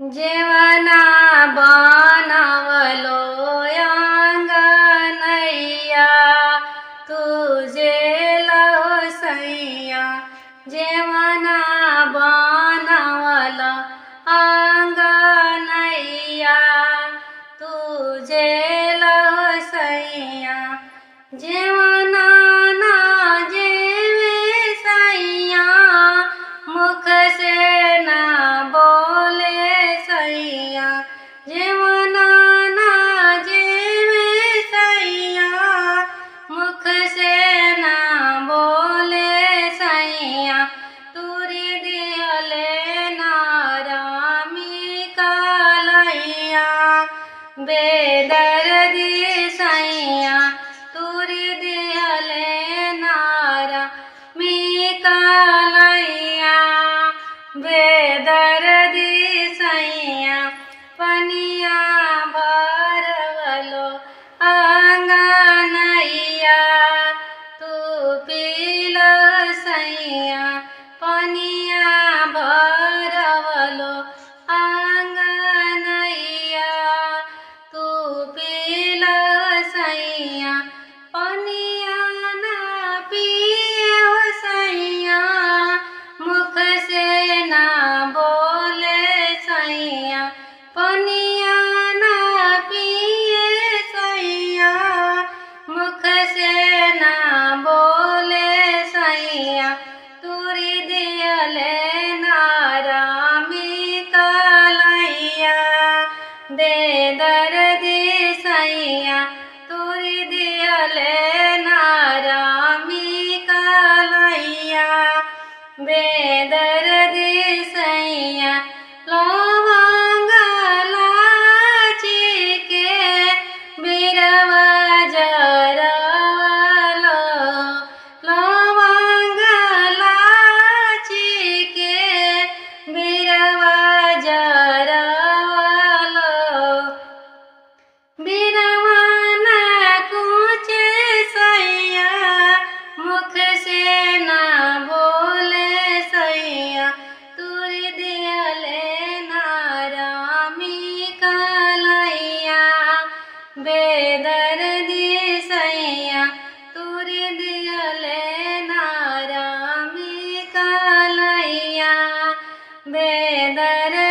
जेवना बनवलो अंगनैया तुझे लहो सैया। जेवना बनवलो अंगनैया तुझे लहो सैया। जेवना ना जेवे सैया मुख से ना बोले सैया। जेवना ना जेवे सैया मुख से ना बोले सैया। तुरी दियले नारामी कालैया बेदर्दी सैया। तुरी दियले नारामी कालैया बेदर्दी सैया। पनिया भरवलो अंगनैया तू पीलो सैया। पनिया भरवलो अंगनैया तू पीलो सैया। पनिया ना पिए हो सैया मुख से ना बोले सैया। पनिया ना पिए सैया मुख से ना बोले सैया। तुरी दियले नारामी कालैया बेदर्दी सैया। तुरी दियले नारामी कालैया बेदर्दी सैया। लवंग लाची के बिरवा जरवलो। लवंग लाची के बिरवा जरवलो। बिरवा ना कूचे सैया मुख से ना बोले सैया। तुरी दियले नारामी कालैया बेदर्दी सैया। तुरी दियले नारामी कालैया बेदर्दी।